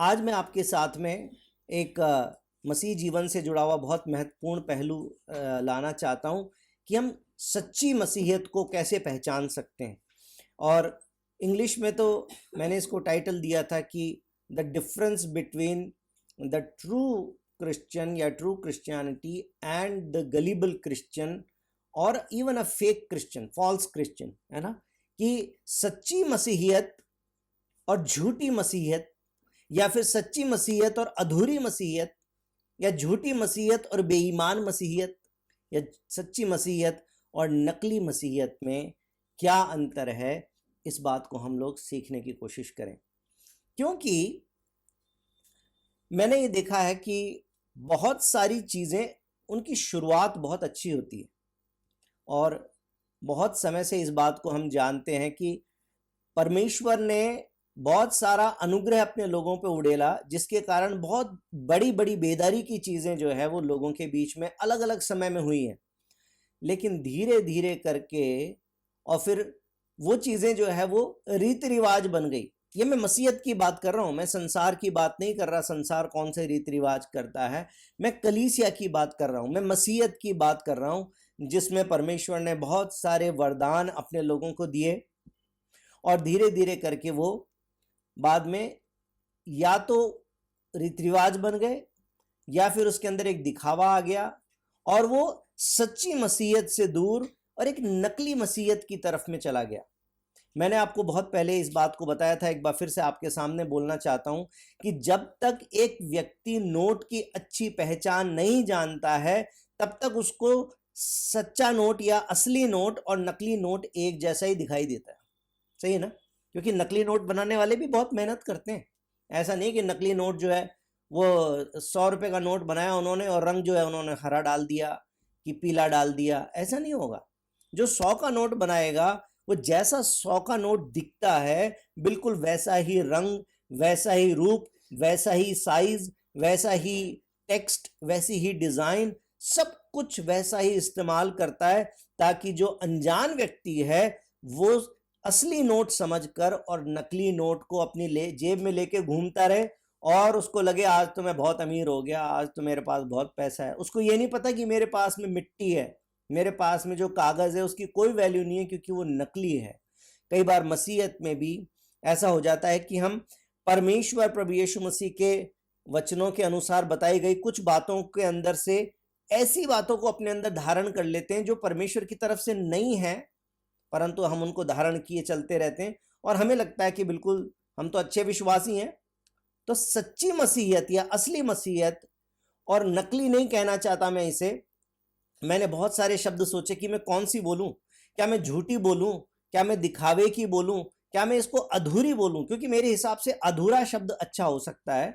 आज मैं आपके साथ में एक मसीह जीवन से जुड़ा हुआ बहुत महत्वपूर्ण पहलू लाना चाहता हूं कि हम सच्ची मसीहियत को कैसे पहचान सकते हैं। और इंग्लिश में तो मैंने इसको टाइटल दिया था कि the difference between the true Christian या true Christianity and the gullible Christian or even a fake Christian, false Christian, है ना। कि सच्ची मसीहियत और झूठी मसीहियत, या फिर सच्ची मसीहियत और अधूरी मसीहियत, या झूठी मसीहियत और बेईमान मसीहियत, या सच्ची मसीहियत और नकली मसीहियत में क्या अंतर है। इस बात को हम लोग सीखने की कोशिश करें, क्योंकि मैंने ये देखा है कि बहुत सारी चीज़ें उनकी शुरुआत बहुत अच्छी होती है और बहुत समय से इस बात को हम जानते हैं कि परमेश्वर ने बहुत सारा अनुग्रह अपने लोगों पे उड़ेला, जिसके कारण बहुत बड़ी बड़ी बेदारी की चीज़ें जो है वो लोगों के बीच में अलग अलग समय में हुई हैं। लेकिन धीरे धीरे करके और फिर वो चीज़ें जो है वो रीति रिवाज बन गई। ये मैं मसीहत की बात कर रहा हूँ, मैं संसार की बात नहीं कर रहा। संसार कौन से रीति रिवाज करता है, मैं कलीसिया की बात कर रहा हूँ, मैं मसीहत की बात कर रहा हूँ, जिसमें परमेश्वर ने बहुत सारे वरदान अपने लोगों को दिए और धीरे धीरे करके वो बाद में या तो रीति रिवाज बन गए या फिर उसके अंदर एक दिखावा आ गया और वो सच्ची मसीहत से दूर और एक नकली मसीहत की तरफ में चला गया। मैंने आपको बहुत पहले इस बात को बताया था, एक बार फिर से आपके सामने बोलना चाहता हूं कि जब तक एक व्यक्ति नोट की अच्छी पहचान नहीं जानता है तब तक उसको सच्चा नोट या असली नोट और नकली नोट एक जैसा ही दिखाई देता है। सही है ना, क्योंकि नकली नोट बनाने वाले भी बहुत मेहनत करते हैं। ऐसा नहीं कि नकली नोट जो है वो 100 रुपये का नोट बनाया उन्होंने और रंग जो है उन्होंने हरा डाल दिया कि पीला डाल दिया, ऐसा नहीं होगा। जो 100 का नोट बनाएगा वो जैसा 100 का नोट दिखता है बिल्कुल वैसा ही रंग, वैसा ही रूप, वैसा ही साइज, वैसा ही टेक्स्ट, वैसी ही डिजाइन, सब कुछ वैसा ही इस्तेमाल करता है, ताकि जो अनजान व्यक्ति है वो असली नोट समझकर और नकली नोट को अपनी जेब में लेके घूमता रहे और उसको लगे आज तो मैं बहुत अमीर हो गया, आज तो मेरे पास बहुत पैसा है। उसको ये नहीं पता कि मेरे पास में मिट्टी है, मेरे पास में जो कागज है उसकी कोई वैल्यू नहीं है, क्योंकि वो नकली है। कई बार मसीहत में भी ऐसा हो जाता है कि हम परमेश्वर प्रभु यीशु मसीह के वचनों के अनुसार बताई गई कुछ बातों के अंदर से ऐसी बातों को अपने अंदर धारण कर लेते हैं जो परमेश्वर की तरफ से नहीं है, परंतु हम उनको धारण किए चलते रहते हैं और हमें लगता है कि बिल्कुल हम तो अच्छे विश्वासी हैं। तो सच्ची मसीहत या असली मसीहत, और नकली नहीं कहना चाहता मैं इसे, मैंने बहुत सारे शब्द सोचे कि मैं कौन सी बोलूं, क्या मैं झूठी बोलूं, क्या मैं दिखावे की बोलूं, क्या मैं इसको अधूरी बोलूं, क्योंकि मेरे हिसाब से अधूरा शब्द अच्छा हो सकता है।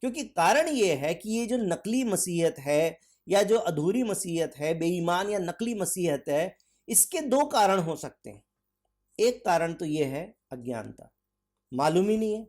क्योंकि कारण ये है कि ये जो नकली मसीहत है या जो अधूरी मसीहत है, बेईमान या नकली मसीहत है, इसके दो कारण हो सकते हैं। एक कारण तो ये है अज्ञानता, मालूम ही नहीं है।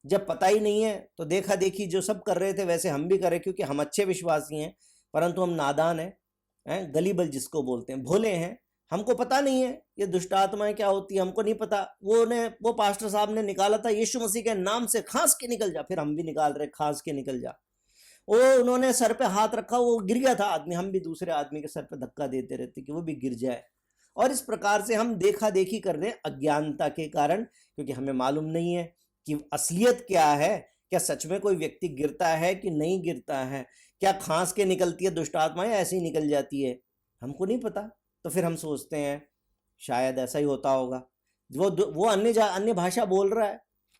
जब पता ही नहीं है तो देखा देखी जो सब कर रहे थे वैसे हम भी करें, क्योंकि हम अच्छे विश्वासी हैं परंतु हम नादान हैं, गलीबल जिसको बोलते हैं, भोले हैं। हमको पता नहीं है ये दुष्ट आत्माएं क्या होती है, हमको नहीं पता। वो पास्टर साहब ने निकाला था यीशु मसीह के नाम से, खांस के निकल जा, फिर हम भी निकाल रहे खांस के निकल जा। वो उन्होंने सर पे हाथ रखा, वो गिर गया था आदमी, हम भी दूसरे आदमी के सर पे धक्का देते रहते कि वो भी गिर जाए। और इस प्रकार से हम देखा देखी कर रहे हैं अज्ञानता के कारण, क्योंकि हमें मालूम नहीं है कि असलियत क्या है। क्या सच में कोई व्यक्ति गिरता है कि नहीं गिरता है, क्या खांस के निकलती है दुष्ट आत्माएं, ऐसे ही निकल जाती है, हमको नहीं पता। तो फिर हम सोचते हैं शायद ऐसा ही होता होगा। वो अन्य भाषा बोल रहा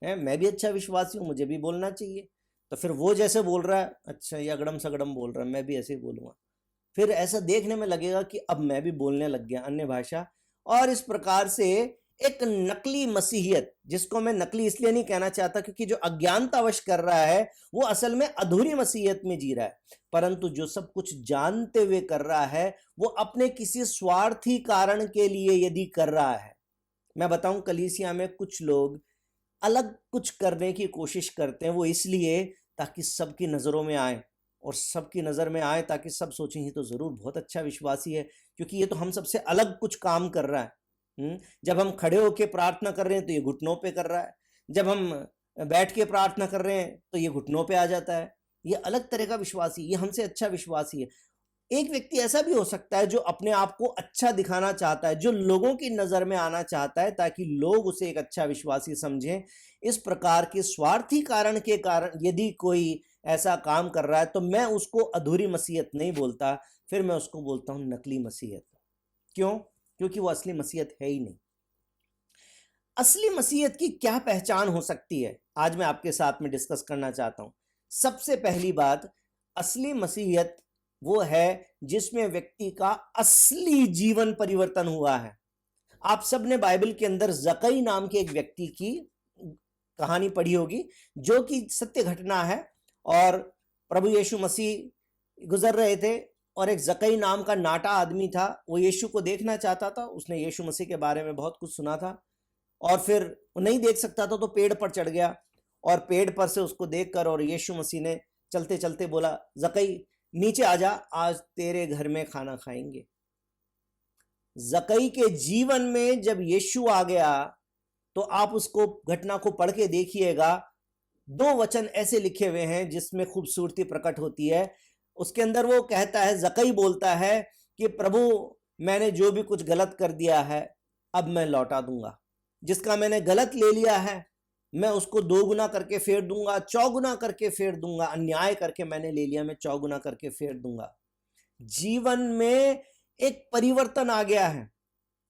है, मैं भी अच्छा विश्वासी हूँ, मुझे भी बोलना चाहिए। तो फिर वो जैसे बोल रहा है, अच्छा ये अगड़म सगड़म बोल रहा है, मैं भी ऐसे ही बोलूँगा। फिर ऐसा देखने में लगेगा कि अब मैं भी बोलने लग गया अन्य भाषा। और इस प्रकार से एक नकली मसीहियत, जिसको मैं नकली इसलिए नहीं कहना चाहता क्योंकि जो अज्ञानतावश कर रहा है वो असल में अधूरी मसीहियत में जी रहा है, परंतु जो सब कुछ जानते हुए कर रहा है वो अपने किसी स्वार्थी कारण के लिए यदि कर रहा है। मैं बताऊं, कलीसिया में कुछ लोग अलग कुछ करने की कोशिश करते हैं, वो इसलिए ताकि सबकी नज़रों में आए, और सबकी नज़र में आए ताकि सब सोचें ये तो ज़रूर बहुत अच्छा विश्वासी है, क्योंकि ये तो हम सबसे अलग कुछ काम कर रहा है। जब हम खड़े होकर प्रार्थना कर रहे हैं तो ये घुटनों पे कर रहा है, जब हम बैठ के प्रार्थना कर रहे हैं तो ये घुटनों पे आ जाता है। ये अलग तरह का विश्वासी, ये हमसे अच्छा विश्वासी है। एक व्यक्ति ऐसा भी हो सकता है जो अपने आप को अच्छा दिखाना चाहता है, जो लोगों की नज़र में आना चाहता है ताकि लोग उसे एक अच्छा विश्वासी समझें। इस प्रकार के स्वार्थी कारण के कारण यदि कोई ऐसा काम कर रहा है तो मैं उसको अधूरी मसीहत नहीं बोलता, फिर मैं उसको बोलता हूँ नकली मसीहत। क्यों? क्योंकि वो असली मसीहत है ही नहीं। असली मसीहत की क्या पहचान हो सकती है, आज मैं आपके साथ में डिस्कस करना चाहता हूं। सबसे पहली बात, असली मसीहत वो है जिसमें व्यक्ति का असली जीवन परिवर्तन हुआ है। आप सबने बाइबल के अंदर जकई नाम के एक व्यक्ति की कहानी पढ़ी होगी, जो कि सत्य घटना है। और प्रभु यीशु मसीह गुजर रहे थे और एक जकई नाम का नाटा आदमी था, वो यीशु को देखना चाहता था। उसने यीशु मसीह के बारे में बहुत कुछ सुना था और फिर वो नहीं देख सकता था तो पेड़ पर चढ़ गया और पेड़ पर से उसको देखकर और यीशु मसीह ने चलते चलते बोला, जकई नीचे आजा, आज तेरे घर में खाना खाएंगे। जकई के जीवन में जब यीशु आ गया तो आप उसको घटना को पढ़ के देखिएगा, 2 वचन ऐसे लिखे हुए हैं जिसमें खूबसूरती प्रकट होती है। उसके अंदर वो कहता है, जकई बोलता है कि प्रभु मैंने जो भी कुछ गलत कर दिया है अब मैं लौटा दूंगा। जिसका मैंने गलत ले लिया है मैं उसको 2 गुना करके फेर दूंगा, 4 गुना करके फेर दूंगा। अन्याय करके मैंने ले लिया, मैं 4 गुना करके फेर दूंगा। जीवन में एक परिवर्तन आ गया है,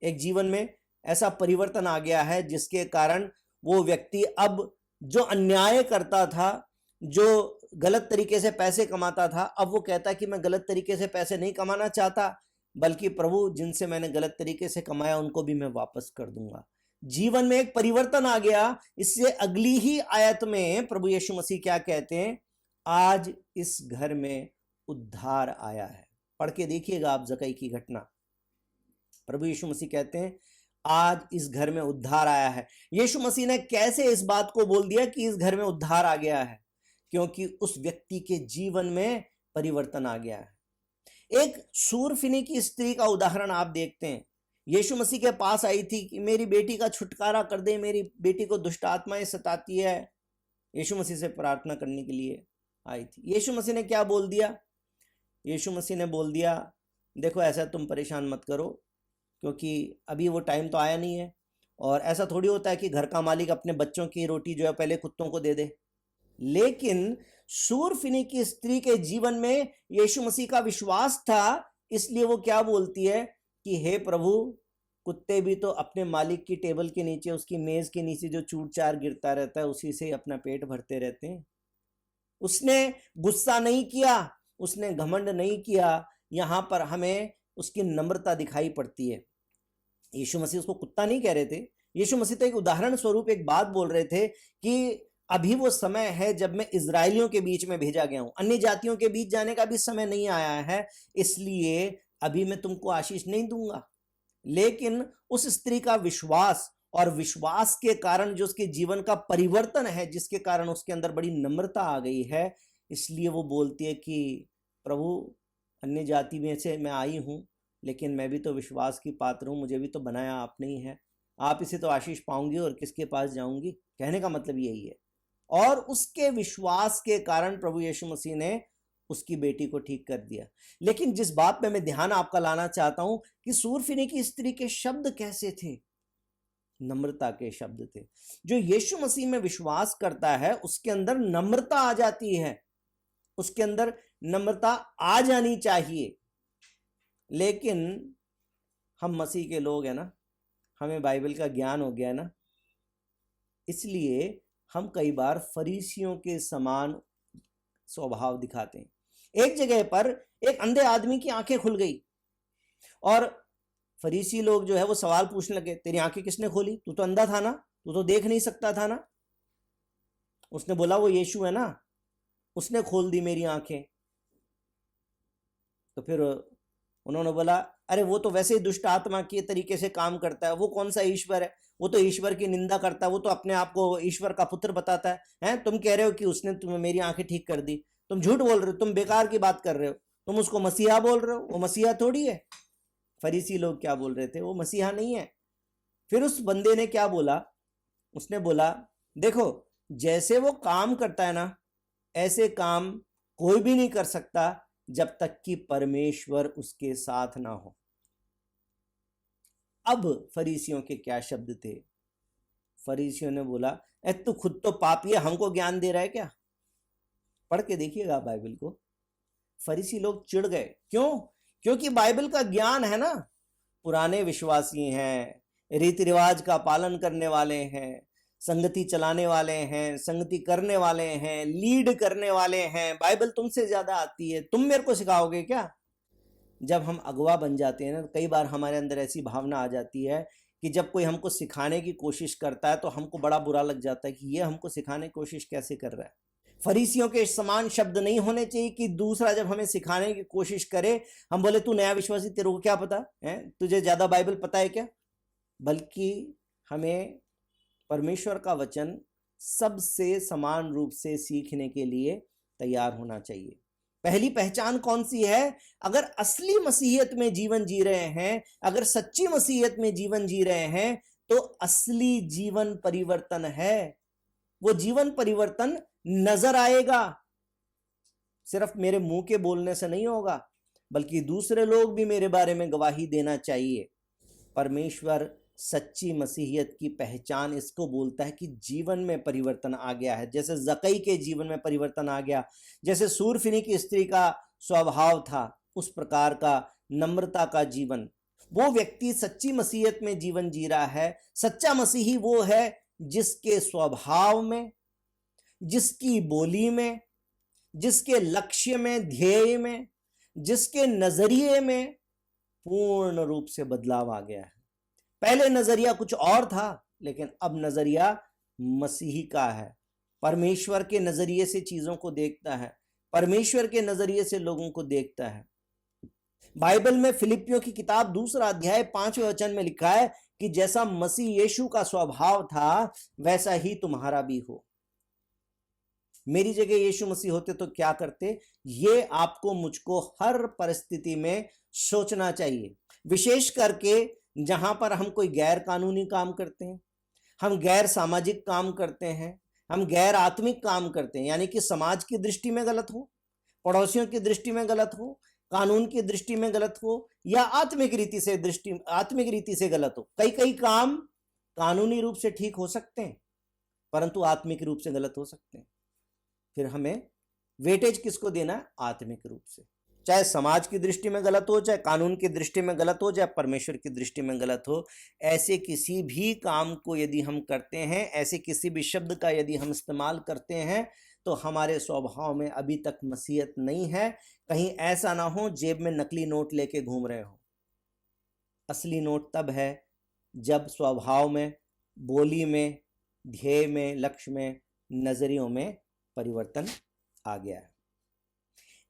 एक जीवन में ऐसा परिवर्तन आ गया है जिसके कारण वो व्यक्ति अब जो अन्याय करता था, जो गलत तरीके से पैसे कमाता था, अब वो कहता है कि मैं गलत तरीके से पैसे नहीं कमाना चाहता, बल्कि प्रभु जिनसे मैंने गलत तरीके से कमाया उनको भी मैं वापस कर दूंगा। जीवन में एक परिवर्तन आ गया। इससे अगली ही आयत में प्रभु यीशु मसीह क्या कहते हैं, आज इस घर में उद्धार आया है। पढ़ के देखिएगा आप जकई की घटना। प्रभु यीशु मसीह कहते हैं आज इस घर में उद्धार आया है। यीशु मसीह ने कैसे इस बात को बोल दिया कि इस घर में उद्धार आ गया है? क्योंकि उस व्यक्ति के जीवन में परिवर्तन आ गया है। एक सूरफिनी की स्त्री का उदाहरण आप देखते हैं। यीशु मसीह के पास आई थी कि मेरी बेटी का छुटकारा कर दे, मेरी बेटी को दुष्ट आत्माएं सताती है। यीशु मसीह से प्रार्थना करने के लिए आई थी। यीशु मसीह ने क्या बोल दिया? यीशु मसीह ने बोल दिया, देखो ऐसा तुम परेशान मत करो, क्योंकि अभी वो टाइम तो आया नहीं है। और ऐसा थोड़ी होता है कि घर का मालिक अपने बच्चों की रोटी जो है पहले कुत्तों को दे दे। लेकिन सूरफिनी की स्त्री के जीवन में यीशु मसीह का विश्वास था, इसलिए वो क्या बोलती है कि हे प्रभु, कुत्ते भी तो अपने मालिक की टेबल के नीचे, उसकी मेज के नीचे जो चूर चार गिरता रहता है उसी से अपना पेट भरते रहते हैं। उसने गुस्सा नहीं किया, उसने घमंड नहीं किया। यहां पर हमें उसकी नम्रता दिखाई पड़ती है। यीशु मसीह उसको कुत्ता नहीं कह रहे थे। यीशु मसीह तो एक उदाहरण स्वरूप एक बात बोल रहे थे कि अभी वो समय है जब मैं इजरायलियों के बीच में भेजा गया हूं, अन्य जातियों के बीच जाने का भी समय नहीं आया है, इसलिए अभी मैं तुमको आशीष नहीं दूंगा। लेकिन उस स्त्री का विश्वास और विश्वास के कारण जो उसके जीवन का परिवर्तन है, जिसके कारण उसके अंदर बड़ी नम्रता आ गई है, इसलिए वो बोलती है कि प्रभु अन्य जाति में से मैं आई हूं, लेकिन मैं भी तो विश्वास की पात्र हूं, मुझे भी तो बनाया आपने ही है, आप इसे तो आशीष पाऊंगी और किसके पास जाऊंगी। कहने का मतलब यही है। और उसके विश्वास के कारण प्रभु यीशु मसीह ने उसकी बेटी को ठीक कर दिया। लेकिन जिस बात पे मैं ध्यान आपका लाना चाहता हूं कि सूरफिनी की स्त्री के शब्द कैसे थे? नम्रता के शब्द थे। जो यीशु मसीह में विश्वास करता है उसके अंदर नम्रता आ जाती है, उसके अंदर नम्रता आ जानी चाहिए। लेकिन हम मसीह के लोग हैं ना, हमें बाइबल का ज्ञान हो गया है ना, इसलिए हम कई बार फरीसियों के समान स्वभाव दिखाते हैं। एक जगह पर एक अंधे आदमी की आंखें खुल गई और फरीसी लोग जो है वो सवाल पूछने लगे, तेरी आंखें किसने खोली? तू तो अंधा था ना, तू तो देख नहीं सकता था ना। उसने बोला वो यीशु है ना, उसने खोल दी मेरी आंखें। तो फिर उन्होंने बोला, अरे वो तो वैसे ही दुष्ट आत्मा के तरीके से काम करता है, वो कौन सा ईश्वर है? वो तो ईश्वर की निंदा करता है, वो तो अपने आप को ईश्वर का पुत्र बताता है। हैं, तुम कह रहे हो कि उसने तुम्हें मेरी आंखें ठीक कर दी? तुम झूठ बोल रहे हो, तुम बेकार की बात कर रहे हो, तुम उसको मसीहा बोल रहे हो, वो मसीहा थोड़ी है। फरीसी लोग क्या बोल रहे थे, वो मसीहा नहीं है। फिर उस बंदे ने क्या बोला? उसने बोला, देखो जैसे वो काम करता है ना, ऐसे काम कोई भी नहीं कर सकता जब तक कि परमेश्वर उसके साथ ना हो। अब फरीसियों के क्या शब्द थे? फरीसियों ने बोला, ए तू खुद तो पापी है, हमको ज्ञान दे रहा है क्या? पढ़ के देखिएगा बाइबल को। फरीसी लोग चिढ़ गए। क्यों? क्योंकि बाइबल का ज्ञान है ना, पुराने विश्वासी हैं, रीति रिवाज का पालन करने वाले हैं, संगति चलाने वाले हैं, संगति करने वाले हैं, लीड करने वाले हैं। बाइबल तुमसे ज्यादा आती है, तुम मेरे को सिखाओगे क्या? जब हम अगवा बन जाते हैं ना, कई बार हमारे अंदर ऐसी भावना आ जाती है कि जब कोई हमको सिखाने की कोशिश करता है तो हमको बड़ा बुरा लग जाता है कि ये हमको सिखाने की कोशिश कैसे कर रहा है। फरीसियों के समान शब्द नहीं होने चाहिए कि दूसरा जब हमें सिखाने की कोशिश करे हम बोले तू नया विश्वासी, तेरे को क्या पता है, तुझे ज्यादा बाइबल पता है क्या? बल्कि हमें परमेश्वर का वचन सबसे समान रूप से सीखने के लिए तैयार होना चाहिए। पहली पहचान कौन सी है? अगर असली मसीहियत में जीवन जी रहे हैं, अगर सच्ची मसीहियत में जीवन जी रहे हैं, तो असली जीवन परिवर्तन है। वो जीवन परिवर्तन नजर आएगा, सिर्फ मेरे मुंह के बोलने से नहीं होगा, बल्कि दूसरे लोग भी मेरे बारे में गवाही देना चाहिए। परमेश्वर सच्ची मसीहियत की पहचान इसको बोलता है कि जीवन में परिवर्तन आ गया है। जैसे जकई के जीवन में परिवर्तन आ गया, जैसे सूरफिनी की स्त्री का स्वभाव था, उस प्रकार का नम्रता का जीवन। वो व्यक्ति सच्ची मसीहियत में जीवन जी रहा है। सच्चा मसीही वो है जिसके स्वभाव में, जिसकी बोली में, जिसके लक्ष्य में, ध्येय में, जिसके नजरिए में पूर्ण रूप से बदलाव आ गया है। पहले नजरिया कुछ और था, लेकिन अब नजरिया मसीही का है। परमेश्वर के नजरिए से चीजों को देखता है, परमेश्वर के नजरिए से लोगों को देखता है। बाइबल में फिलिपियों की किताब 2 अध्याय 5वें वचन में लिखा है कि जैसा मसीह यीशु का स्वभाव था वैसा ही तुम्हारा भी हो। मेरी जगह यीशु मसीह होते तो क्या करते? ये आपको मुझको हर परिस्थिति में सोचना चाहिए। विशेष करके जहां पर हम कोई गैर कानूनी काम करते हैं, हम गैर सामाजिक काम करते हैं, हम गैर आत्मिक काम करते हैं, यानी कि समाज की दृष्टि में गलत हो, पड़ोसियों की दृष्टि में गलत हो, कानून की दृष्टि में गलत हो, या आत्मिक रीति से गलत हो। कई कई काम कानूनी रूप से ठीक हो सकते हैं, परंतु आत्मिक रूप से गलत हो सकते हैं। फिर हमें वेटेज किसको देना है? आत्मिक रूप से। चाहे समाज की दृष्टि में गलत हो, चाहे कानून की दृष्टि में गलत हो, चाहे परमेश्वर की दृष्टि में गलत हो, ऐसे किसी भी काम को यदि हम करते हैं, ऐसे किसी भी शब्द का यदि हम इस्तेमाल करते हैं, तो हमारे स्वभाव में अभी तक मसीहत नहीं है। कहीं ऐसा ना हो जेब में नकली नोट लेके घूम रहे हो। असली नोट तब है जब स्वभाव में, बोली में, ध्येय में, लक्ष्य में, नजरियों में परिवर्तन आ गया है।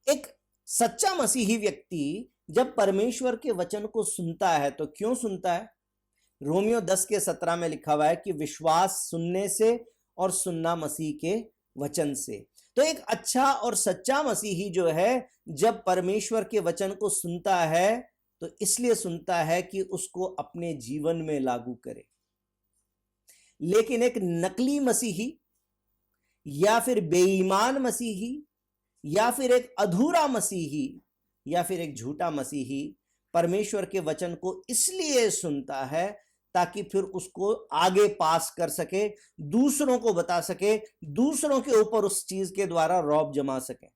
एक सच्चा मसीही व्यक्ति जब परमेश्वर के वचन को सुनता है तो क्यों सुनता है? रोमियो 10:17 में लिखा हुआ है कि विश्वास सुनने से और सुनना मसीह के वचन से। तो एक अच्छा और सच्चा मसीही जो है जब परमेश्वर के वचन को सुनता है तो इसलिए सुनता है कि उसको अपने जीवन में लागू करे। लेकिन एक नकली मसीही या फिर बेईमान मसीही या फिर एक अधूरा मसीही या फिर एक झूठा मसीही परमेश्वर के वचन को इसलिए सुनता है ताकि फिर उसको आगे पास कर सके, दूसरों को बता सके, दूसरों के ऊपर उस चीज के द्वारा रौब जमा सके।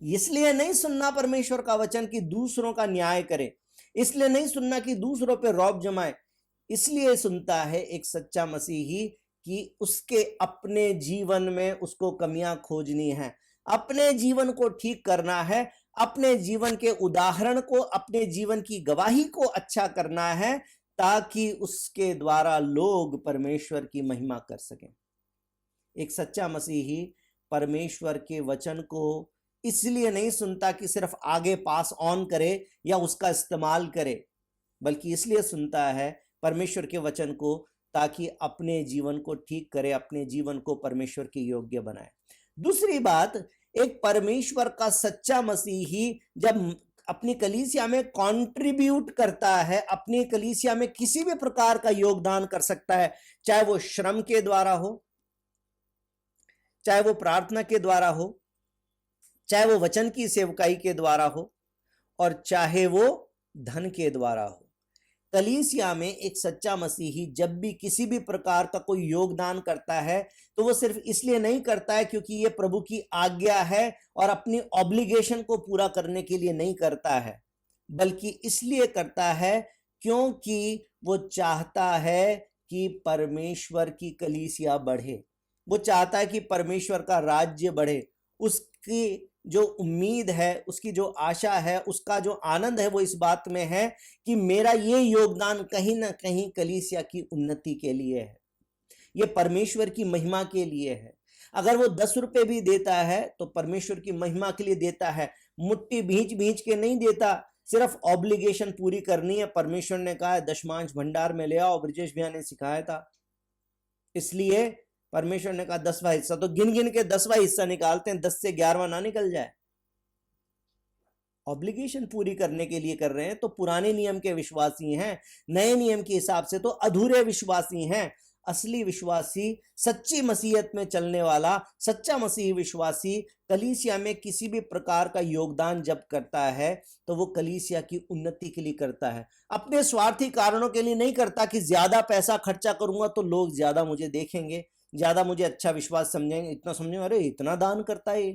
इसलिए नहीं सुनना परमेश्वर का वचन कि दूसरों का न्याय करे, इसलिए नहीं सुनना कि दूसरों पे रौब जमाए। इसलिए सुनता है एक सच्चा मसीही कि उसके अपने जीवन में उसको कमियां खोजनी है, अपने जीवन को ठीक करना है, अपने जीवन के उदाहरण को, अपने जीवन की गवाही को अच्छा करना है ताकि उसके द्वारा लोग परमेश्वर की महिमा कर सकें। एक सच्चा मसीही परमेश्वर के वचन को इसलिए नहीं सुनता कि सिर्फ आगे पास ऑन करे या उसका इस्तेमाल करे, बल्कि इसलिए सुनता है परमेश्वर के वचन को ताकि अपने जीवन को ठीक करे, अपने जीवन को परमेश्वर के योग्य बनाए। दूसरी बात, एक परमेश्वर का सच्चा मसीही जब अपनी कलीसिया में कंट्रीब्यूट करता है, अपनी कलीसिया में किसी भी प्रकार का योगदान कर सकता है, चाहे वो श्रम के द्वारा हो, चाहे वो प्रार्थना के द्वारा हो, चाहे वो वचन की सेवकाई के द्वारा हो, और चाहे वो धन के द्वारा हो। कलीसिया में एक सच्चा मसीही जब भी किसी भी प्रकार का कोई योगदान करता है तो वो सिर्फ इसलिए नहीं करता है क्योंकि ये प्रभु की आज्ञा है और अपनी ऑब्लिगेशन को पूरा करने के लिए नहीं करता है, बल्कि इसलिए करता है क्योंकि वो चाहता है कि परमेश्वर की कलीसिया बढ़े, वो चाहता है कि परमेश्वर का राज्य बढ़े। उसकी जो उम्मीद है, उसकी जो आशा है, उसका जो आनंद है वो इस बात में है कि मेरा ये योगदान कहीं ना कहीं कलीसिया की उन्नति के लिए है, ये परमेश्वर की महिमा के लिए है। अगर वो 10 रुपए भी देता है तो परमेश्वर की महिमा के लिए देता है, मुट्ठी भींच भींच के नहीं देता। सिर्फ ऑब्लिगेशन पूरी करनी है। परमेश्वर ने कहा है दशमांश भंडार में ले आओ, ब्रजेश भैया ने सिखाया था, इसलिए परमेश्वर ने कहा 10वां हिस्सा, तो गिन गिन के 10वां हिस्सा निकालते हैं, 10 से 11वां ना निकल जाए। ऑब्लिगेशन पूरी करने के लिए कर रहे हैं तो पुराने नियम के विश्वासी हैं, नए नियम के हिसाब से तो अधूरे विश्वासी हैं। असली विश्वासी, सच्ची मसीहत में चलने वाला सच्चा मसीही विश्वासी कलीसिया में किसी भी प्रकार का योगदान जब करता है तो वो कलीसिया की उन्नति के लिए करता है, अपने स्वार्थी कारणों के लिए नहीं करता कि ज्यादा पैसा खर्चा करूंगा तो लोग ज्यादा मुझे देखेंगे, ज्यादा मुझे अच्छा विश्वास समझेंगे, इतना समझेंगे अरे इतना दान करता है,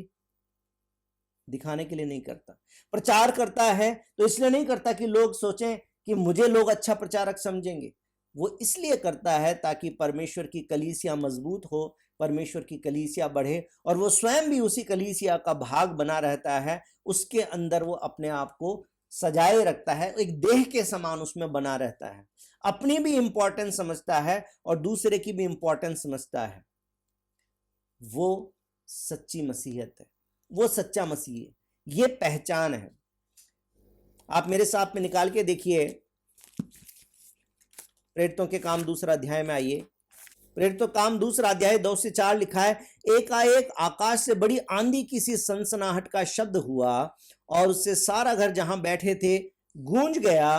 दिखाने के लिए नहीं करता। प्रचार करता है तो इसलिए नहीं करता कि लोग सोचें कि मुझे लोग अच्छा प्रचारक समझेंगे, वो इसलिए करता है ताकि परमेश्वर की कलीसिया मजबूत हो, परमेश्वर की कलीसिया बढ़े और वो स्वयं भी उसी कलीसिया का भाग बना रहता है, उसके अंदर वो अपने आप को सजाए रखता है, एक देह के समान उसमें बना रहता है, अपनी भी इंपॉर्टेंस समझता है और दूसरे की भी इंपॉर्टेंस समझता है। वो सच्ची मसीहत है, वो सच्चा मसीह है, ये पहचान है। आप मेरे साथ में निकाल के देखिए, प्रेरितों के काम दूसरा अध्याय में आइए। प्रेरितों काम दूसरा अध्याय 2 से 4 लिखा है, एकाएक आकाश से बड़ी आंधी की सी सनसनाहट का शब्द हुआ और उससे सारा घर जहां बैठे थे गूंज गया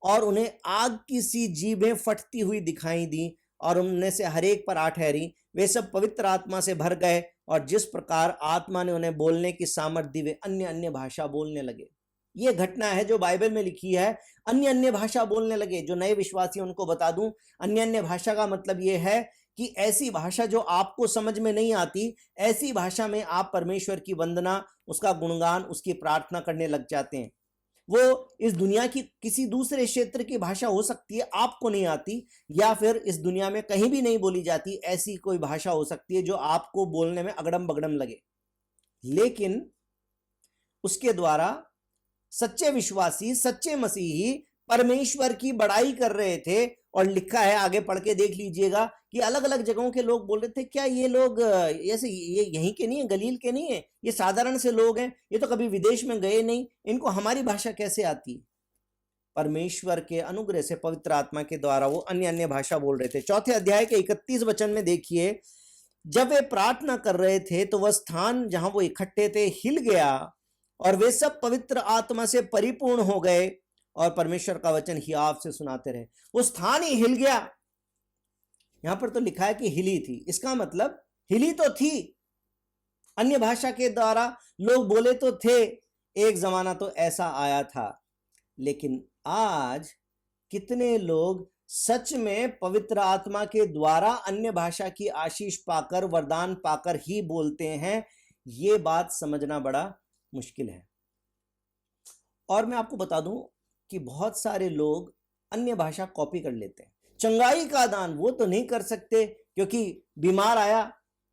और उन्हें आग की सी जीभें फटती हुई दिखाई दी और उनमें से हर एक पर आ ठहरी। वे सब पवित्र आत्मा से भर गए और जिस प्रकार आत्मा ने उन्हें बोलने की सामर्थ्य दी वे अन्य अन्य भाषा बोलने लगे। ये घटना है जो बाइबल में लिखी है, अन्य अन्य भाषा बोलने लगे। जो नए विश्वासी उनको बता दूं, अन्य अन्य भाषा का मतलब ये है कि ऐसी भाषा जो आपको समझ में नहीं आती, ऐसी भाषा में आप परमेश्वर की वंदना, उसका गुणगान, उसकी प्रार्थना करने लग जाते हैं। वो इस दुनिया की किसी दूसरे क्षेत्र की भाषा हो सकती है, आपको नहीं आती, या फिर इस दुनिया में कहीं भी नहीं बोली जाती ऐसी कोई भाषा हो सकती है जो आपको बोलने में अगड़म बगड़म लगे, लेकिन उसके द्वारा सच्चे विश्वासी, सच्चे मसीही परमेश्वर की बड़ाई कर रहे थे। और लिखा है, आगे पढ़ के देख लीजिएगा, कि अलग अलग जगहों के लोग बोल रहे थे, क्या ये लोग ऐसे ये यहीं के नहीं है, गलील के नहीं है, ये साधारण से लोग हैं, ये तो कभी विदेश में गए नहीं, इनको हमारी भाषा कैसे आती है? परमेश्वर के अनुग्रह से पवित्र आत्मा के द्वारा वो अन्य अन्य भाषा बोल रहे थे। 4 अध्याय के 31 वचन में देखिए, जब वे प्रार्थना कर रहे थे तो वह स्थान जहां वो इकट्ठे थे हिल गया और वे सब पवित्र आत्मा से परिपूर्ण हो गए और परमेश्वर का वचन हियाव से सुनाते रहे। वो स्थान ही हिल गया। यहां पर तो लिखा है कि हिली थी, इसका मतलब हिली तो थी, अन्य भाषा के द्वारा लोग बोले तो थे, एक जमाना तो ऐसा आया था। लेकिन आज कितने लोग सच में पवित्र आत्मा के द्वारा अन्य भाषा की आशीष पाकर, वरदान पाकर ही बोलते हैं? ये बात समझना बड़ा मुश्किल है। और मैं आपको बता दूं कि बहुत सारे लोग अन्य भाषा कॉपी कर लेते हैं। चंगाई का दान वो तो नहीं कर सकते क्योंकि बीमार आया,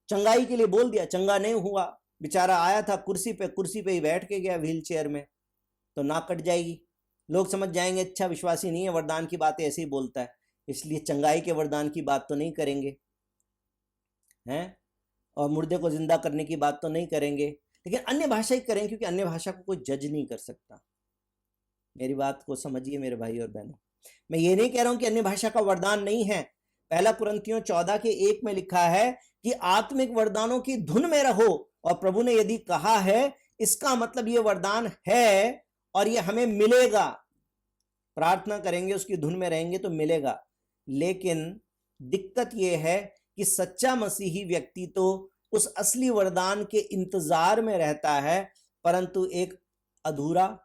चंगाई के लिए बोल दिया, चंगा नहीं हुआ, बेचारा आया था कुर्सी पे ही बैठ के गया व्हील चेयर में, तो नाक कट जाएगी, लोग समझ जाएंगे अच्छा विश्वासी नहीं है, वरदान की बातें ऐसे ही बोलता है, इसलिए चंगाई के वरदान की बात तो नहीं करेंगे हैं, और मुर्दे को जिंदा करने की बात तो नहीं करेंगे, लेकिन अन्य भाषा ही करेंगे क्योंकि अन्य भाषा को कोई जज नहीं कर सकता। मेरी बात को समझिए मेरे भाई और बहनों, मैं ये नहीं कह रहा हूं कि अन्य भाषा का वरदान नहीं है। 1 कुरिन्थियों 14:1 में लिखा है कि आत्मिक वरदानों की धुन में रहो, और प्रभु ने यदि कहा है इसका मतलब ये वरदान है और ये हमें मिलेगा। प्रार्थना करेंगे, उसकी धुन में रहेंगे तो मिलेगा। लेकिन दिक्कत ये है कि सच्चा मसीही व्यक्ति तो उस असली वरदान के इंतजार में रहता है, परंतु एक अधूरा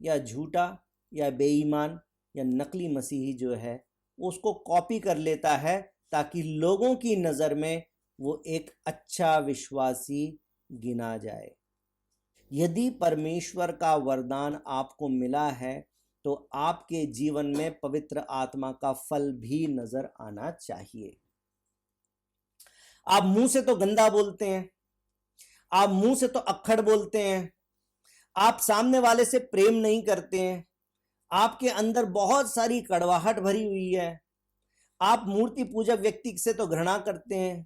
या झूठा या बेईमान या नकली मसीही जो है उसको कॉपी कर लेता है, ताकि लोगों की नज़र में वो एक अच्छा विश्वासी गिना जाए। यदि परमेश्वर का वरदान आपको मिला है तो आपके जीवन में पवित्र आत्मा का फल भी नजर आना चाहिए। आप मुंह से तो गंदा बोलते हैं, आप मुंह से तो अक्खड़ बोलते हैं, आप सामने वाले से प्रेम नहीं करते हैं, आपके अंदर बहुत सारी कड़वाहट भरी हुई है, आप मूर्ति पूजक व्यक्ति से तो घृणा करते हैं,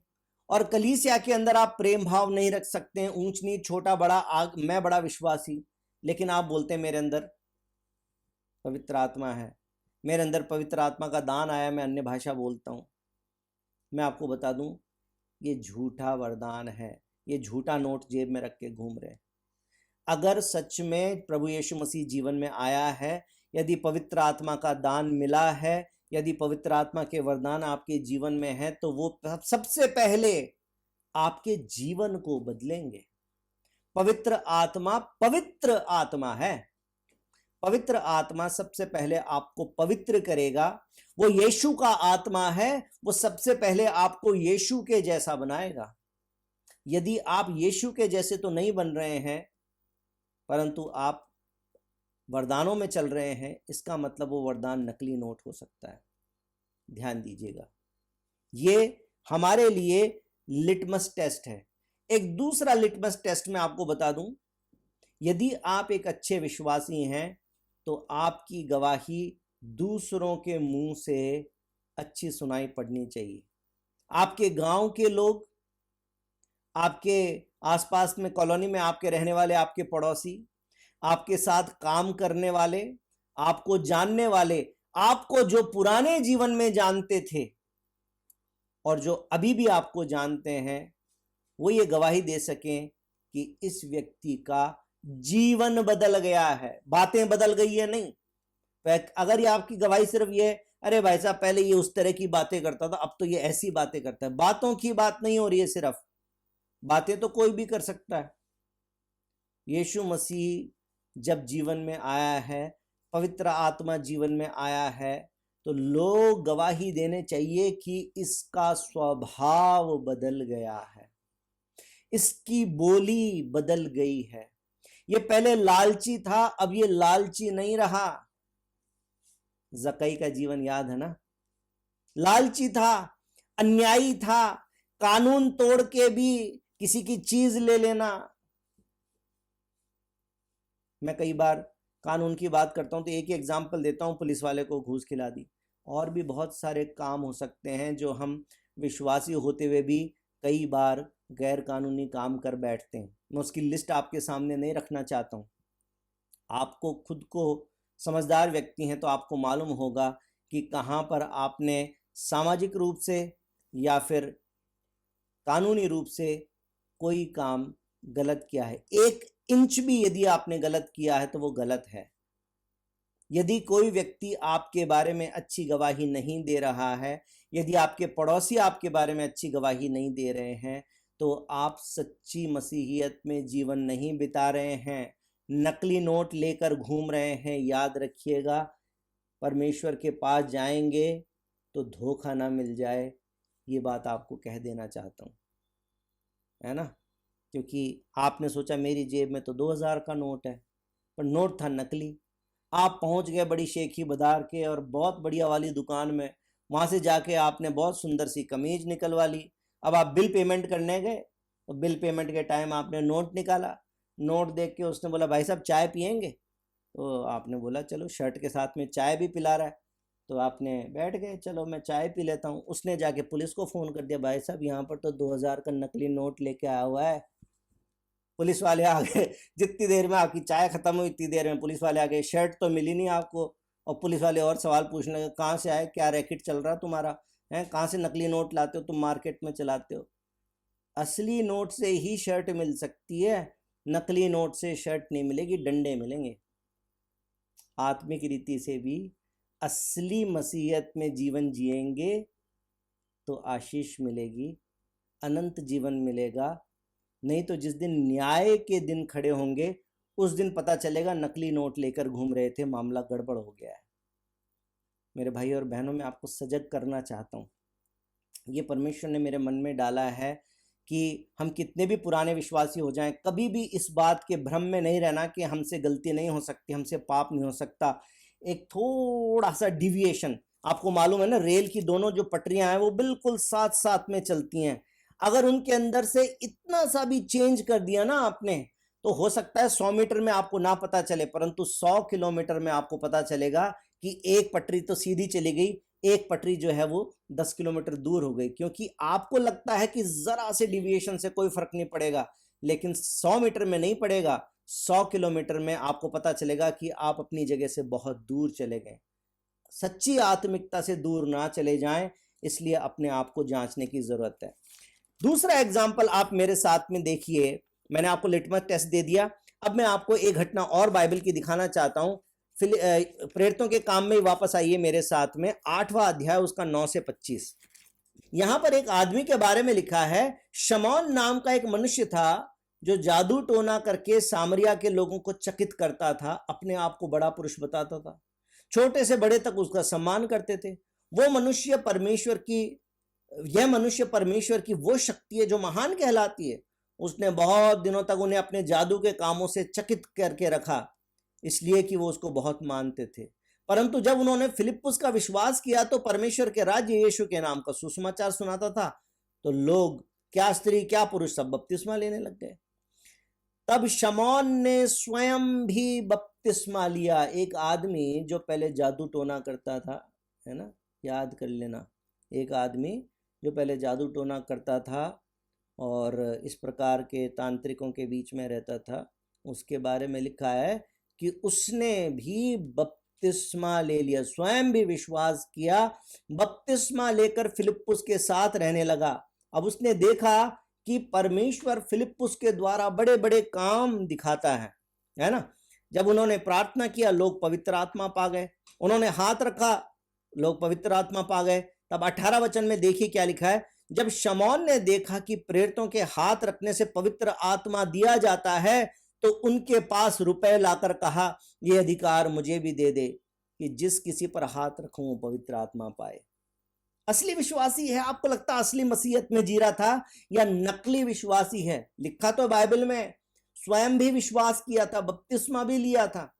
और कलीसिया के अंदर आप प्रेम भाव नहीं रख सकते हैं, ऊंच नीच छोटा बड़ा मैं बड़ा विश्वासी, लेकिन आप बोलते हैं मेरे अंदर पवित्र आत्मा है, मेरे अंदर पवित्र आत्मा का दान आया, मैं अन्य भाषा बोलता हूँ। मैं आपको बता दूं, ये झूठा वरदान है, ये झूठा नोट जेब में रख के घूम रहे हैं। अगर सच में प्रभु यीशु मसीह जीवन में आया है, यदि पवित्र आत्मा का दान मिला है, यदि पवित्र आत्मा के वरदान आपके जीवन में है, तो वो सबसे पहले आपके जीवन को बदलेंगे। पवित्र आत्मा है, पवित्र आत्मा सबसे पहले आपको पवित्र करेगा। वो यीशु का आत्मा है, वो सबसे पहले आपको यीशु के जैसा बनाएगा। यदि आप यीशु के जैसे तो नहीं बन रहे हैं, परंतु आप वरदानों में चल रहे हैं, इसका मतलब वो वरदान नकली नोट हो सकता है। ध्यान दीजिएगा, ये हमारे लिए लिटमस टेस्ट है। एक दूसरा लिटमस टेस्ट मैं आपको बता दूं, यदि आप एक अच्छे विश्वासी हैं तो आपकी गवाही दूसरों के मुंह से अच्छी सुनाई पड़नी चाहिए। आपके गांव के लोग, आपके आसपास में कॉलोनी में आपके रहने वाले, आपके पड़ोसी, आपके साथ काम करने वाले, आपको जानने वाले, आपको जो पुराने जीवन में जानते थे और जो अभी भी आपको जानते हैं, वो ये गवाही दे सकें कि इस व्यक्ति का जीवन बदल गया है। बातें बदल गई है नहीं। अगर ये आपकी गवाही सिर्फ ये, अरे भाई साहब पहले ये उस तरह की बातें करता था, अब तो ये ऐसी बातें करता है, बातों की बात नहीं हो रही है सिर्फ, बातें तो कोई भी कर सकता है। यीशु मसीह जब जीवन में आया है, पवित्र आत्मा जीवन में आया है, तो लोग गवाही देने चाहिए कि इसका स्वभाव बदल गया है, इसकी बोली बदल गई है। ये पहले लालची था, अब ये लालची नहीं रहा। जकई का जीवन याद है ना? लालची था, अन्यायी था, कानून तोड़ के भी किसी की चीज ले लेना। मैं कई बार कानून की बात करता हूं तो एक ही एग्जाम्पल देता हूं, पुलिस वाले को घूस खिला दी। और भी बहुत सारे काम हो सकते हैं जो हम विश्वासी होते हुए भी कई बार गैर कानूनी काम कर बैठते हैं। मैं उसकी लिस्ट आपके सामने नहीं रखना चाहता हूँ। आपको खुद को समझदार व्यक्ति हैं तो आपको मालूम होगा कि कहाँ पर आपने सामाजिक रूप से या फिर कानूनी रूप से कोई काम गलत किया है। 1 इंच भी यदि आपने गलत किया है तो वो गलत है। यदि कोई व्यक्ति आपके बारे में अच्छी गवाही नहीं दे रहा है, यदि आपके पड़ोसी आपके बारे में अच्छी गवाही नहीं दे रहे हैं, तो आप सच्ची मसीहियत में जीवन नहीं बिता रहे हैं, नकली नोट लेकर घूम रहे हैं। याद रखिएगा, परमेश्वर के पास जाएंगे तो धोखा ना मिल जाए, ये बात आपको कह देना चाहता हूँ, है ना? क्योंकि आपने सोचा मेरी जेब में तो 2000 का नोट है, पर नोट था नकली। आप पहुंच गए बड़ी शेखी बाजार के और बहुत बढ़िया वाली दुकान में, वहाँ से जाके आपने बहुत सुंदर सी कमीज निकलवा ली। अब आप बिल पेमेंट करने गए तो बिल पेमेंट के टाइम आपने नोट निकाला, नोट देख के उसने बोला भाई साहब चाय पियेंगे? तो आपने बोला चलो, शर्ट के साथ में चाय भी पिला रहा है, तो आपने बैठ गए, चलो मैं चाय पी लेता हूँ। उसने जाके पुलिस को फ़ोन कर दिया, भाई साहब यहाँ पर तो 2000 का नकली नोट लेके आया हुआ है। पुलिस वाले आ गए, जितनी देर में आपकी चाय खत्म हुई इतनी देर में पुलिस वाले आ गए। शर्ट तो मिली नहीं आपको, और पुलिस वाले और सवाल पूछने लगे, कहाँ से आए, क्या रैकेट चल रहा तुम्हारा है, कहाँ से नकली नोट लाते हो तुम, मार्केट में चलाते हो? असली नोट से ही शर्ट मिल सकती है, नकली नोट से शर्ट नहीं मिलेगी, डंडे मिलेंगे। आत्मिक रीति से भी असली मसीहत में जीवन जिएंगे तो आशीष मिलेगी, अनंत जीवन मिलेगा। नहीं तो जिस दिन न्याय के दिन खड़े होंगे उस दिन पता चलेगा नकली नोट लेकर घूम रहे थे, मामला गड़बड़ हो गया है। मेरे भाई और बहनों, मैं आपको सजग करना चाहता हूँ। ये परमेश्वर ने मेरे मन में डाला है कि हम कितने भी पुराने विश्वासी हो जाएं, कभी भी इस बात के भ्रम में नहीं रहना कि हमसे गलती नहीं हो सकती, हमसे पाप नहीं हो सकता। एक थोड़ा सा डिविएशन, आपको मालूम है ना, रेल की दोनों जो पटरियां हैं वो बिल्कुल साथ साथ में चलती हैं। अगर उनके अंदर से इतना सा भी चेंज कर दिया ना आपने, तो हो सकता है 100 मीटर में आपको ना पता चले, परंतु 100 किलोमीटर में आपको पता चलेगा कि एक पटरी तो सीधी चली गई, एक पटरी जो है वो 10 किलोमीटर दूर हो गई। क्योंकि आपको लगता है कि जरा से डिविएशन से कोई फर्क नहीं पड़ेगा, लेकिन 100 मीटर में नहीं पड़ेगा, 100 किलोमीटर में आपको पता चलेगा कि आप अपनी जगह से बहुत दूर चले गए, सच्ची आत्मिकता से दूर ना चले जाएं। इसलिए अपने आप को जांचने की जरूरत है। दूसरा एग्जाम्पल आप मेरे साथ में देखिए, मैंने आपको लिटमस टेस्ट दे दिया। अब मैं आपको एक घटना और बाइबल की दिखाना चाहता हूं। प्रेरितों के काम में वापस आइए मेरे साथ में, 8वां अध्याय उसका 9 से 25। यहां पर एक आदमी के बारे में लिखा है, शमौन नाम का एक मनुष्य था जो जादू टोना करके सामरिया के लोगों को चकित करता था, अपने आप को बड़ा पुरुष बताता था, छोटे से बड़े तक उसका सम्मान करते थे। यह मनुष्य परमेश्वर की वो शक्ति है जो महान कहलाती है। उसने बहुत दिनों तक उन्हें अपने जादू के कामों से चकित करके रखा, इसलिए कि वो उसको बहुत मानते थे। परंतु जब उन्होंने फिलिप्पुस का विश्वास किया तो परमेश्वर के राज्य यीशु के नाम का सुसमाचार सुनाता था, तो लोग, क्या स्त्री क्या पुरुष, सब बपतिस्मा लेने लग गए। तब शमौन ने स्वयं भी बपतिस्मा लिया। एक आदमी जो पहले जादू टोना करता था, है ना, याद कर लेना, एक आदमी जो पहले जादू टोना करता था और इस प्रकार के तांत्रिकों के बीच में रहता था, उसके बारे में लिखा है कि उसने भी बपतिस्मा ले लिया, स्वयं भी विश्वास किया, बपतिस्मा लेकर फिलिप्पुस के साथ रहने लगा। अब उसने देखा कि परमेश्वर फिलिप्पुस के द्वारा बड़े बड़े काम दिखाता है ना। जब उन्होंने प्रार्थना किया, लोग पवित्र आत्मा पा गए। उन्होंने हाथ रखा, लोग पवित्र आत्मा पा गए। तब 18 वचन में देखिए क्या लिखा है, जब शमौन ने देखा कि प्रेरितों के हाथ रखने से पवित्र आत्मा दिया जाता है, तो उनके पास रुपए लाकर कहा, यह अधिकार मुझे भी दे दे कि जिस किसी पर हाथ रखूं वो पवित्र आत्मा पाए। असली विश्वासी है, आपको लगता असली मसीहत में जी रहा था या नकली विश्वासी है? लिखा तो बाइबल में, स्वयं भी विश्वास किया था, बपतिस्मा भी लिया था,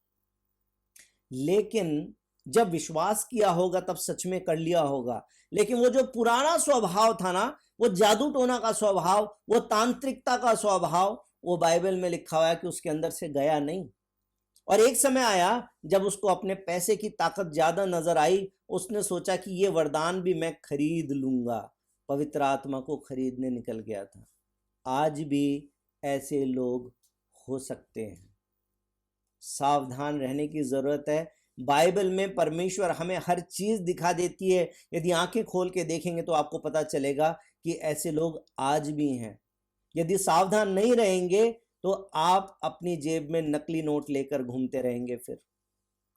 लेकिन जब विश्वास किया होगा तब सच में कर लिया होगा। लेकिन वो जो पुराना स्वभाव था ना, वो जादू टोना का स्वभाव, वो तांत्रिकता का स्वभाव, वो बाइबल में लिखा हुआ है कि उसके अंदर से गया नहीं। और एक समय आया जब उसको अपने पैसे की ताकत ज्यादा नजर आई, उसने सोचा कि ये वरदान भी मैं खरीद लूंगा, पवित्र आत्मा को खरीदने निकल गया था। आज भी ऐसे लोग हो सकते हैं, सावधान रहने की जरूरत है। बाइबल में परमेश्वर हमें हर चीज दिखा देती है। यदि आंखें खोल के देखेंगे तो आपको पता चलेगा कि ऐसे लोग आज भी हैं। यदि सावधान नहीं रहेंगे तो आप अपनी जेब में नकली नोट लेकर घूमते रहेंगे फिर।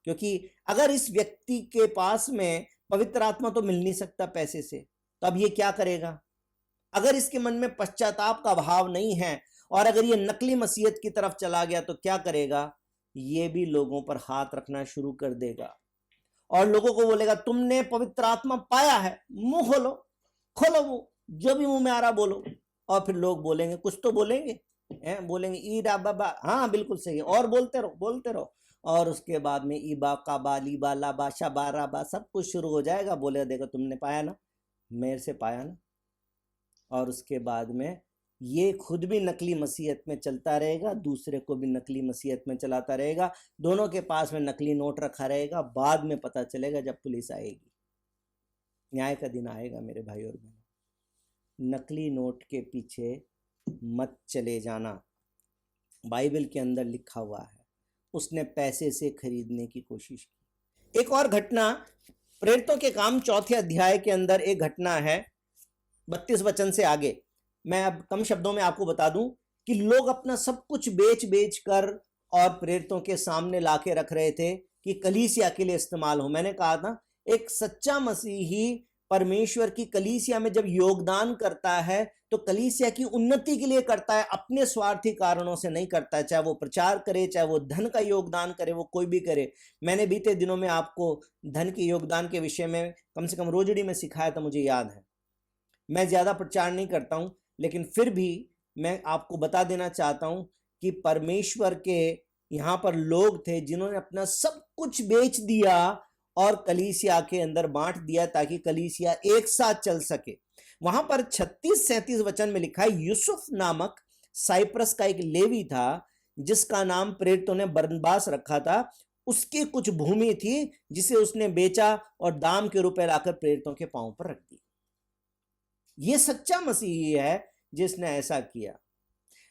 क्योंकि अगर इस व्यक्ति के पास में पवित्र आत्मा तो मिल नहीं सकता पैसे से, तो अब ये क्या करेगा? अगर इसके मन में पश्चाताप का भाव नहीं है और अगर ये नकली मसीहत की तरफ चला गया तो क्या करेगा? ये भी लोगों पर हाथ रखना शुरू कर देगा और लोगों को बोलेगा, तुमने पवित्र आत्मा पाया है, मुंह खोलो, खोलो मुंह, जो भी मुंह में आ रहा बोलो। और फिर लोग बोलेंगे, कुछ तो बोलेंगे, बोलेंगे ईडा बाबा, हाँ बिल्कुल सही है, और बोलते रहो बोलते रहो। और उसके बाद में ईबा काबा लीबा लाबा शाबा राबा सब कुछ शुरू हो जाएगा। बोलेगा, देखो तुमने पाया ना, मेरे से पाया ना। और उसके बाद में ये खुद भी नकली मसीहत में चलता रहेगा, दूसरे को भी नकली मसीहत में चलाता रहेगा, दोनों के पास में नकली नोट रखा रहेगा। बाद में पता चलेगा जब पुलिस आएगी, न्याय का दिन आएगा मेरे भाई और बहनों। नकली नोट के पीछे मत चले जाना। बाइबल के अंदर लिखा हुआ है, उसने पैसे से खरीदने की कोशिश की। एक और घटना प्रेरितों के काम 4 अध्याय के अंदर एक घटना है, 32 वचन से आगे। मैं अब कम शब्दों में आपको बता दूं कि लोग अपना सब कुछ बेच कर और प्रेरितों के सामने लाके रख रहे थे कि कलीसिया के लिए इस्तेमाल हो। मैंने कहा था, एक सच्चा मसीही परमेश्वर की कलीसिया में जब योगदान करता है तो कलीसिया की उन्नति के लिए करता है, अपने स्वार्थी कारणों से नहीं करता है। चाहे वो प्रचार करे, चाहे वो धन का योगदान करे, वो कोई भी करे। मैंने बीते दिनों में आपको धन के योगदान के विषय में कम से कम रोजड़ी में सिखाया था, मुझे याद है। मैं ज़्यादा प्रचार नहीं करता हूँ, लेकिन फिर भी मैं आपको बता देना चाहता हूँ कि परमेश्वर के यहाँ पर लोग थे जिन्होंने अपना सब कुछ बेच दिया और कलीसिया के अंदर बांट दिया ताकि कलीसिया एक साथ चल सके। वहां पर 36-37 वचन में लिखा है, यूसुफ नामक साइप्रस का एक लेवी था जिसका नाम प्रेरितों ने बरनबास रखा था। उसकी कुछ भूमि थी जिसे उसने बेचा और दाम के रुपए लाकर प्रेरितों के पांव पर रख दी। यह सच्चा मसीही है जिसने ऐसा किया।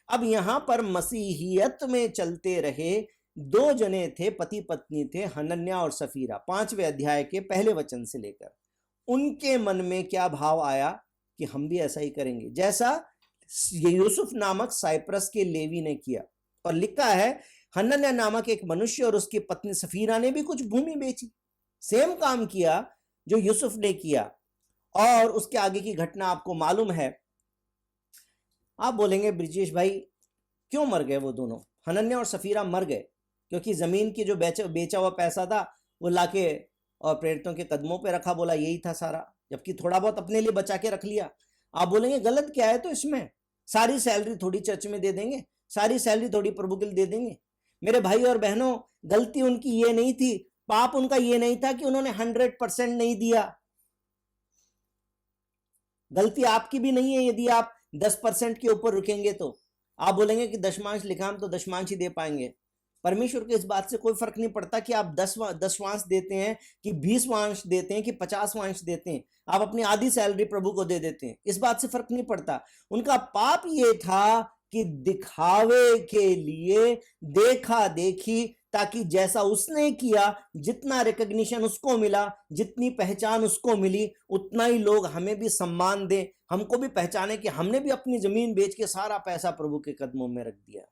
अब यहां पर मसीहियत में चलते रहे दो जने थे, पति पत्नी थे, हनन्याह और सफीरा। 5वें अध्याय के पहले वचन से लेकर उनके मन में क्या भाव आया कि हम भी ऐसा ही करेंगे जैसा यूसुफ नामक साइप्रस के लेवी ने किया। और लिखा है, हनन्याह नामक एक मनुष्य और उसकी पत्नी सफीरा ने भी कुछ भूमि बेची। सेम काम किया जो यूसुफ ने किया। और उसके आगे की घटना आपको मालूम है। आप बोलेंगे ब्रिजेश भाई क्यों मर गए वो दोनों? हनन्याह और सफीरा मर गए क्योंकि जमीन की जो बेचा हुआ पैसा था वो लाके और प्रेरितों के कदमों पे रखा, बोला यही था सारा, जबकि थोड़ा बहुत अपने लिए बचा के रख लिया। आप बोलेंगे गलत क्या है? तो इसमें सारी सैलरी थोड़ी चर्च में दे देंगे, सारी सैलरी थोड़ी प्रभु के लिए दे देंगे। मेरे भाई और बहनों, गलती उनकी ये नहीं थी, पाप उनका ये नहीं था कि उन्होंने 100% नहीं दिया। गलती आपकी भी नहीं है यदि आप 10% के ऊपर रुकेंगे। तो आप बोलेंगे कि दशमांश लिखा, हम तो दशमांश ही दे पाएंगे। परमेश्वर को इस बात से कोई फर्क नहीं पड़ता कि आप 10वांश देते हैं कि 20वांश देते हैं कि 50वांश देते हैं। आप अपनी आधी सैलरी प्रभु को दे देते हैं, इस बात से फर्क नहीं पड़ता। उनका पाप ये था कि दिखावे के लिए देखा देखी, ताकि जैसा उसने किया, जितना रिकॉग्निशन उसको मिला, जितनी पहचान उसको मिली, उतना ही लोग हमें भी सम्मान दें, हमको भी पहचाने कि हमने भी अपनी जमीन बेच के सारा पैसा प्रभु के कदमों में रख दिया।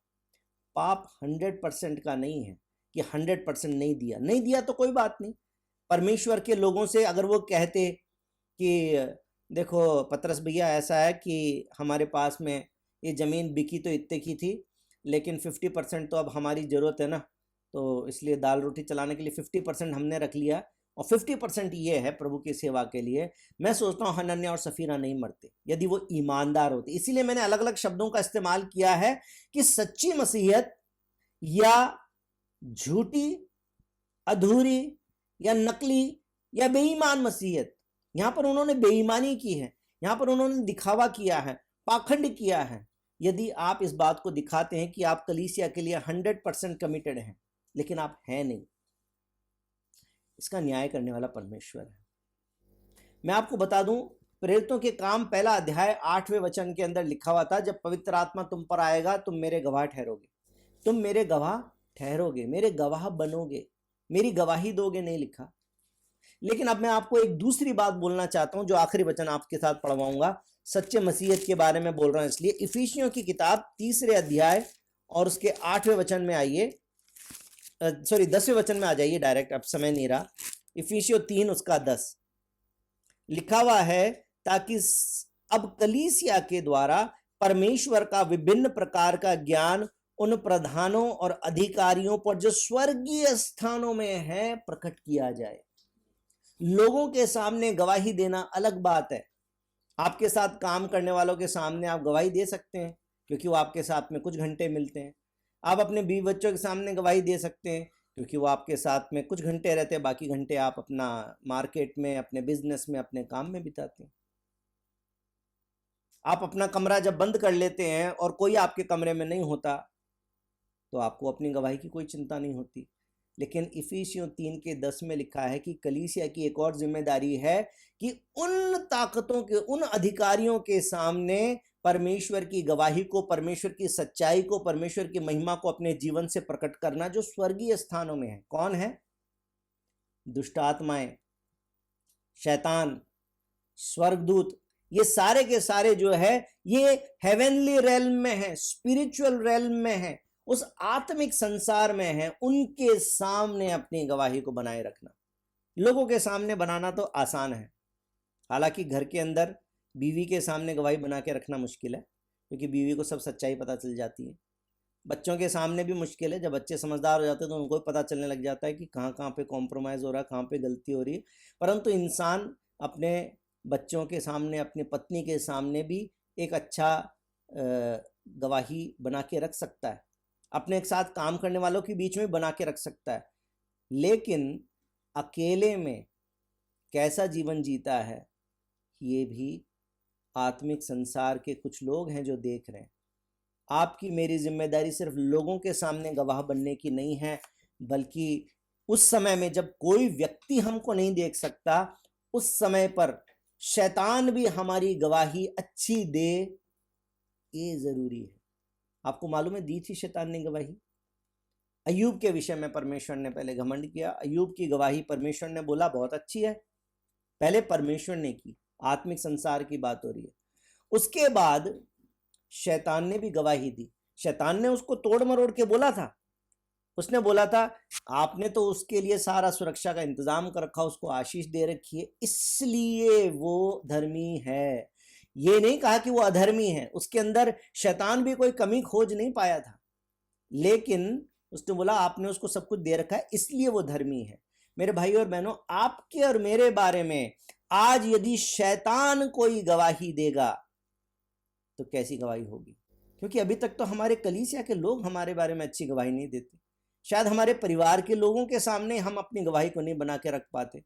पाप 100% का नहीं है कि 100% नहीं दिया तो कोई बात नहीं। परमेश्वर के लोगों से अगर वो कहते कि देखो पतरस भैया, ऐसा है कि हमारे पास में ये ज़मीन बिकी तो इतने की थी, लेकिन 50% तो अब हमारी ज़रूरत है ना, तो इसलिए दाल रोटी चलाने के लिए 50% हमने रख लिया और 50% ये है प्रभु की सेवा के लिए। मैं सोचता हूँ हनन्याह और सफीरा नहीं मरते यदि वो ईमानदार होते। इसीलिए मैंने अलग अलग शब्दों का इस्तेमाल किया है कि सच्ची मसीहत या झूठी, अधूरी या नकली या बेईमान मसीहत, यहाँ पर उन्होंने बेईमानी की है, यहाँ पर उन्होंने दिखावा किया है, पाखंड किया है। यदि आप इस बात को दिखाते हैं कि आप कलीसिया के लिए 100% कमिटेड हैं, लेकिन आप हैं नहीं, इसका न्याय करने वाला परमेश्वर है। मैं आपको बता दूं, प्रेरितों के काम पहला अध्याय 8वें वचन के अंदर लिखा हुआ था, जब पवित्र आत्मा तुम पर आएगा तुम मेरे गवाह ठहरोगे। तुम मेरे गवाह ठहरोगे, मेरे गवाह बनोगे, मेरी गवाही दोगे, नहीं लिखा। लेकिन अब मैं आपको एक दूसरी बात बोलना चाहता हूं, जो आखिरी वचन आपके साथ पढ़वाऊंगा। सच्चे मसीहत के बारे में बोल रहा हूं इसलिए। इफिसियों की किताब 3 अध्याय और उसके 8वें वचन में आइए, 10वें वचन में आ जाइए डायरेक्ट, अब समय नहीं रहा। इफिसियों 3 उसका 10 लिखा हुआ है, ताकि अब कलीसिया के द्वारा परमेश्वर का विभिन्न प्रकार का ज्ञान उन प्रधानों और अधिकारियों पर जो स्वर्गीय स्थानों में है प्रकट किया जाए। लोगों के सामने गवाही देना अलग बात है। आपके साथ काम करने वालों के सामने आप गवाही दे सकते हैं क्योंकि वो आपके साथ में कुछ घंटे मिलते हैं। आप अपने बीवी बच्चों के सामने गवाही दे सकते हैं क्योंकि वो आपके साथ में कुछ घंटे रहते हैं, बाकी घंटे आप अपना मार्केट में, अपने बिजनेस में, अपने काम में बिताते हैं। आप अपना कमरा जब बंद कर लेते हैं और कोई आपके कमरे में नहीं होता तो आपको अपनी गवाही की कोई चिंता नहीं होती। लेकिन इफिसियों 3:10 में लिखा है कि कलीसिया की एक और जिम्मेदारी है कि उन ताकतों के, उन अधिकारियों के सामने परमेश्वर की गवाही को, परमेश्वर की सच्चाई को, परमेश्वर की महिमा को अपने जीवन से प्रकट करना, जो स्वर्गीय स्थानों में है। कौन है? दुष्ट आत्माएं, शैतान, स्वर्गदूत, ये सारे के सारे जो है ये हेवनली रेल्म में है, स्पिरिचुअल रेल्म में है, उस आत्मिक संसार में है। उनके सामने अपनी गवाही को बनाए रखना। लोगों के सामने बनाना तो आसान है, हालांकि घर के अंदर बीवी के सामने गवाही बना के रखना मुश्किल है, क्योंकि बीवी को सब सच्चाई पता चल जाती है। बच्चों के सामने भी मुश्किल है, जब बच्चे समझदार हो जाते हैं तो उनको भी पता चलने लग जाता है कि कहाँ कहाँ पे कॉम्प्रोमाइज़ हो रहा है, कहाँ पे गलती हो रही है। परंतु इंसान अपने बच्चों के सामने, अपनी पत्नी के सामने भी एक अच्छा गवाही बना के रख सकता है, अपने एक साथ काम करने वालों के बीच में बना के रख सकता है। लेकिन अकेले में कैसा जीवन जीता है, ये भी आत्मिक संसार के कुछ लोग हैं जो देख रहे हैं। आपकी मेरी जिम्मेदारी सिर्फ लोगों के सामने गवाह बनने की नहीं है, बल्कि उस समय में जब कोई व्यक्ति हमको नहीं देख सकता, उस समय पर शैतान भी हमारी गवाही अच्छी दे, ये जरूरी है। आपको मालूम है, दी थी शैतान ने गवाही। अय्यूब के विषय में परमेश्वर ने पहले घमंड किया। अय्यूब की गवाही परमेश्वर ने बोला बहुत अच्छी है, पहले परमेश्वर ने की। आत्मिक संसार की बात हो रही है। उसके बाद शैतान ने भी गवाही दी। शैतान ने उसको तोड़ मरोड़ के बोला था। उसने बोला था, आपने तो उसके लिए सारा सुरक्षा का इंतजाम कर रखा, उसको आशीष दे रखी है, इसलिए वो धर्मी है। ये नहीं कहा कि वो अधर्मी है। उसके अंदर शैतान भी कोई कमी खोज नहीं पाया था, लेकिन उसने बोला आपने उसको सब कुछ दे रखा है, इसलिए वो धर्मी है। मेरे भाई और बहनों, आपके और मेरे बारे में आज यदि शैतान कोई गवाही देगा तो कैसी गवाही होगी? क्योंकि अभी तक तो हमारे कलीसिया के लोग हमारे बारे में अच्छी गवाही नहीं देते। शायद हमारे परिवार के लोगों के सामने हम अपनी गवाही को नहीं बना के रख पाते।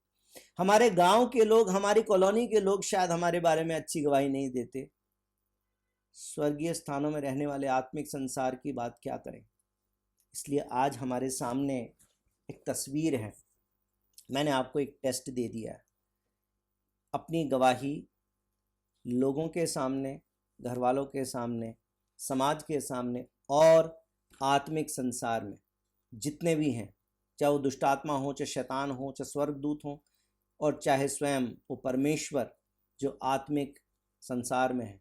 हमारे गांव के लोग, हमारी कॉलोनी के लोग शायद हमारे बारे में अच्छी गवाही नहीं देते। स्वर्गीय स्थानों में रहने वाले आत्मिक संसार की बात क्या करें। इसलिए आज हमारे सामने एक तस्वीर है। मैंने आपको एक टेस्ट दे दिया है। अपनी गवाही लोगों के सामने, घर वालों के सामने, समाज के सामने और आत्मिक संसार में जितने भी हैं, चाहे वो दुष्ट आत्मा हो, चाहे शैतान हो, चाहे स्वर्गदूत हो, और चाहे स्वयं वो परमेश्वर जो आत्मिक संसार में है,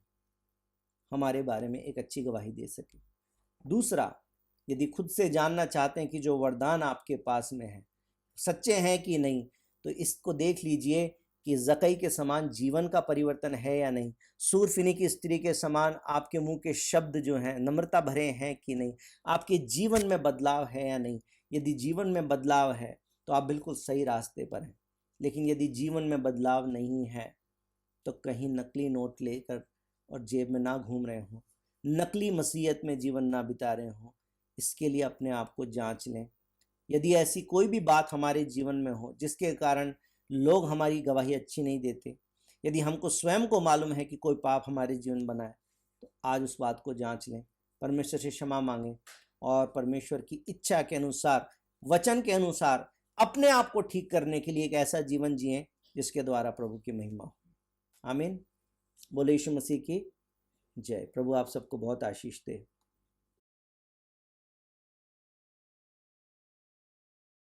हमारे बारे में एक अच्छी गवाही दे सके। दूसरा, यदि खुद से जानना चाहते हैं कि जो वरदान आपके पास में है सच्चे हैं कि नहीं, तो इसको देख लीजिए कि जकई के समान जीवन का परिवर्तन है या नहीं। सूरफिनी की स्त्री के समान आपके मुंह के शब्द जो हैं नम्रता भरे हैं कि नहीं। आपके जीवन में बदलाव है या नहीं। यदि जीवन में बदलाव है तो आप बिल्कुल सही रास्ते पर हैं। लेकिन यदि जीवन में बदलाव नहीं है तो कहीं नकली नोट लेकर और जेब में ना घूम रहे हों, नकली मसीहत में जीवन ना बिता रहे हों, इसके लिए अपने आप को जांच लें। यदि ऐसी कोई भी बात हमारे जीवन में हो जिसके कारण लोग हमारी गवाही अच्छी नहीं देते, यदि हमको स्वयं को मालूम है कि कोई पाप हमारे जीवन बना है, तो आज उस बात को जांच लें, परमेश्वर से क्षमा मांगें और परमेश्वर की इच्छा के अनुसार, वचन के अनुसार अपने आप को ठीक करने के लिए एक ऐसा जीवन जिएं जिसके द्वारा प्रभु की महिमा हो। आमीन। बोले यीशु मसीह की जय। प्रभु आप सबको बहुत आशीष दे।